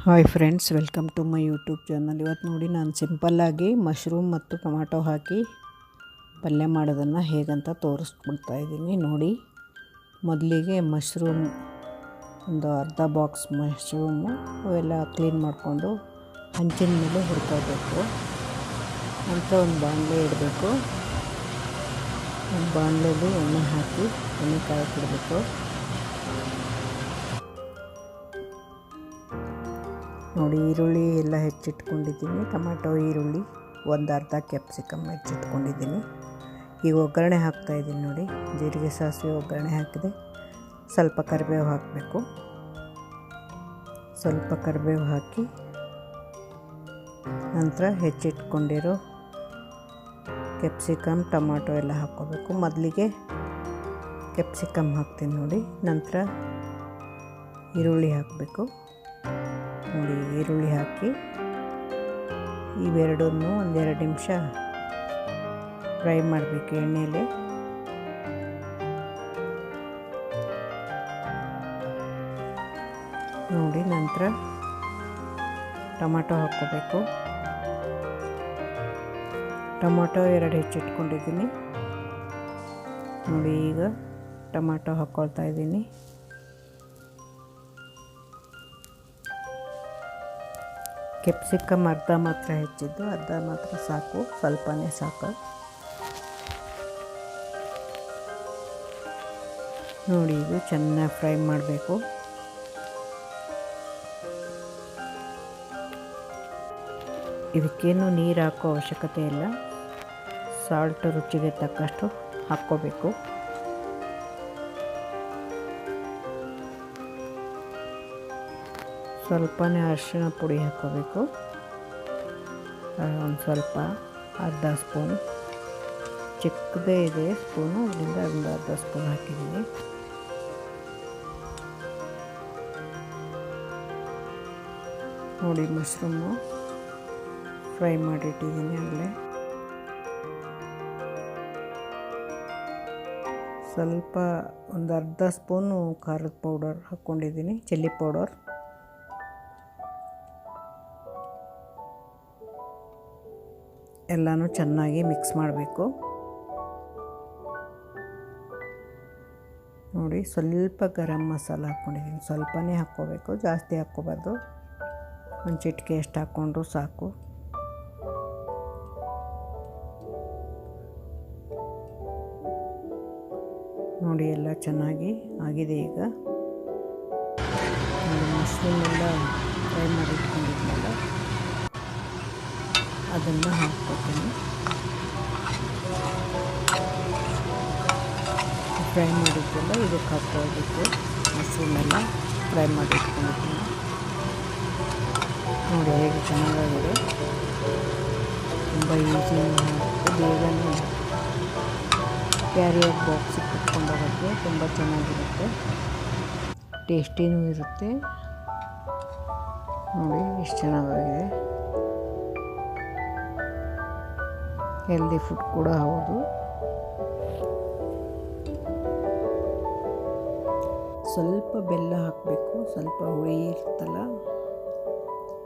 Hi friends, welcome to my YouTube channel. ಇವತ್ತು ನೋಡಿ ನಾನು ಸಿಂಪಲ್ಲಾಗಿ ಮಶ್ರೂಮ್ ಮತ್ತು ಟೊಮ್ಯಾಟೊ ಹಾಕಿ ಪಲ್ಯ ಮಾಡೋದನ್ನು ಹೇಗಂತ ತೋರಿಸ್ಕೊಡ್ತಾ ಇದ್ದೀನಿ. ನೋಡಿ, ಮೊದಲಿಗೆ ಮಶ್ರೂಮ್ ಒಂದು ಅರ್ಧ ಬಾಕ್ಸ್ ಮಶ್ರೂಮು ಅವೆಲ್ಲ ಕ್ಲೀನ್ ಮಾಡಿಕೊಂಡು ಹಂಚಿನ ಮೇಲೆ ಹುರ್ಕೋಬೇಕು. ನಂತರ ಒಂದು ಬಾಣಲೆ ಇಡಬೇಕು. ಒಂದು ಬಾಣಲೆಯಲ್ಲಿ ಎಣ್ಣೆ ಹಾಕಿ ಎಣ್ಣೆ ಕಾಯಕ್ಕಿಡಬೇಕು. ನೋಡಿ, ಈರುಳ್ಳಿ ಎಲ್ಲ ಹೆಚ್ಚಿಟ್ಕೊಂಡಿದ್ದೀನಿ. ಟೊಮ್ಯಾಟೊ, ಈರುಳ್ಳಿ, ಒಂದು ಅರ್ಧ ಕ್ಯಾಪ್ಸಿಕಮ್ ಹೆಚ್ಚಿಟ್ಕೊಂಡಿದ್ದೀನಿ. ಈಗ ಒಗ್ಗರಣೆ ಹಾಕ್ತಾಯಿದ್ದೀನಿ. ನೋಡಿ, ಜೀರಿಗೆ ಸಾಸಿವೆ ಒಗ್ಗರಣೆ ಹಾಕಿದೆ. ಸ್ವಲ್ಪ ಕರಿಬೇವು ಹಾಕಬೇಕು. ಸ್ವಲ್ಪ ಕರಿಬೇವು ಹಾಕಿ ನಂತರ ಹೆಚ್ಚಿಟ್ಕೊಂಡಿರೋ ಕ್ಯಾಪ್ಸಿಕಮ್, ಟೊಮ್ಯಾಟೊ ಎಲ್ಲ ಹಾಕ್ಕೋಬೇಕು. ಮೊದಲಿಗೆ ಕ್ಯಾಪ್ಸಿಕಮ್ ಹಾಕ್ತೀನಿ. ನೋಡಿ, ನಂತರ ಈರುಳ್ಳಿ ಹಾಕಬೇಕು. ನೋಡಿ, ಈರುಳ್ಳಿ ಹಾಕಿ ಇವೆರಡನ್ನೂ ಒಂದೆರಡು ನಿಮಿಷ ಫ್ರೈ ಮಾಡಬೇಕು ಎಣ್ಣೆಯಲ್ಲಿ. ನೋಡಿ, ನಂತರ ಟೊಮ್ಯಾಟೊ ಹಾಕ್ಕೋಬೇಕು. ಟೊಮ್ಯಾಟೊ 2 ಹೆಚ್ಚಿಟ್ಕೊಂಡಿದ್ದೀನಿ. ನೋಡಿ, ಈಗ ಟೊಮ್ಯಾಟೊ ಹಾಕ್ಕೊಳ್ತಾ ಇದ್ದೀನಿ. ಕ್ಯಾಪ್ಸಿಕಮ್ ಅರ್ಧ ಮಾತ್ರ ಹೆಚ್ಚಿದ್ದು, ಅರ್ಧ ಮಾತ್ರ ಸಾಕು, ಸ್ವಲ್ಪನೇ ಸಾಕು. ನೋಡಿ, ಇದು ಚೆನ್ನಾಗಿ ಫ್ರೈ ಮಾಡಬೇಕು. ಇದಕ್ಕೇನು ನೀರು ಹಾಕೋ ಅವಶ್ಯಕತೆ ಇಲ್ಲ. ಸಾಲ್ಟ್ ರುಚಿಗೆ ತಕ್ಕಷ್ಟು ಹಾಕ್ಕೋಬೇಕು. ಸ್ವಲ್ಪನೇ ಅರಿಶಿಣ ಪುಡಿ ಹಾಕ್ಕೋಬೇಕು. ಒಂದು ಸ್ವಲ್ಪ ಅರ್ಧ ಸ್ಪೂನ್, ಚಿಕ್ಕದೇ ಇದೆ ಸ್ಪೂನು, ಅದರಿಂದ ಒಂದು ಅರ್ಧ ಸ್ಪೂನ್ ಹಾಕಿದ್ದೀನಿ. ನೋಡಿ, ಮಶ್ರೂಮು ಫ್ರೈ ಮಾಡಿಟ್ಟಿದ್ದೀನಿ. ಆಗಲೇ ಸ್ವಲ್ಪ ಒಂದು ಅರ್ಧ ಸ್ಪೂನು ಖಾರದ ಪೌಡರ್ ಹಾಕ್ಕೊಂಡಿದ್ದೀನಿ, ಚಿಲ್ಲಿ ಪೌಡರ್. ಎಲ್ಲನೂ ಚೆನ್ನಾಗಿ ಮಿಕ್ಸ್ ಮಾಡಬೇಕು. ನೋಡಿ, ಸ್ವಲ್ಪ ಗರಂ ಮಸಾಲ ಹಾಕ್ಕೊಂಡಿದ್ದೀನಿ. ಸ್ವಲ್ಪನೇ ಹಾಕ್ಕೋಬೇಕು, ಜಾಸ್ತಿ ಹಾಕ್ಕೋಬಾರ್ದು. ಒಂದು ಚಿಟಿಕೆ ಎಷ್ಟು ಹಾಕ್ಕೊಂಡ್ರೂ ಸಾಕು. ನೋಡಿ, ಎಲ್ಲ ಚೆನ್ನಾಗಿ ಆಗಿದೆ. ಈಗ ನೋಡಿ, ಮಶ್ರೂಮ್ ಎಲ್ಲ ಫ್ರೈ ಮಾಡಿಟ್ಕೊಂಡಿದ್ನಲ್ಲ ಅದನ್ನು ಹಾಕ್ಕೊತೀನಿ. ಫ್ರೈ ಮಾಡಿದ್ದೆಲ್ಲ ಇದಕ್ಕೆ ಹಾಕ್ಕೊಳ್ಬೇಕು. ಮಶ್ರೂಮ್ ಎಲ್ಲ ಫ್ರೈ ಮಾಡಿಟ್ಕೊಂಡಿದ್ದೀನಿ. ನೋಡಿ, ಹೇಗೆ ಚೆನ್ನಾಗಾಗಿದೆ. ತುಂಬ ಈಸಿ, ಬೇಗನೆ ಕ್ಯಾರಿಯರ್ ಬಾಕ್ಸಿಗೆ ಕುತ್ಕೊಂಡೋಗೋಕ್ಕೆ ತುಂಬ ಚೆನ್ನಾಗಿರುತ್ತೆ, ಟೇಸ್ಟಿನೂ ಇರುತ್ತೆ. ನೋಡಿ, ಎಷ್ಟು ಚೆನ್ನಾಗಿದೆ. ಹೆಲ್ದಿ ಫುಡ್ ಕೂಡ ಹೌದು. ಸ್ವಲ್ಪ ಬೆಲ್ಲ ಹಾಕಬೇಕು. ಸ್ವಲ್ಪ ಹುಳಿ ಇರುತ್ತಲ್ಲ,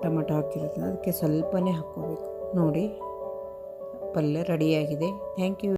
ಟೊಮೆಟೊ ಹಾಕಿರುತ್ತೆ, ಅದಕ್ಕೆ ಸ್ವಲ್ಪನೇ ಹಾಕ್ಕೋಬೇಕು. ನೋಡಿ, ಪಲ್ಯ ರೆಡಿಯಾಗಿದೆ. Thank you.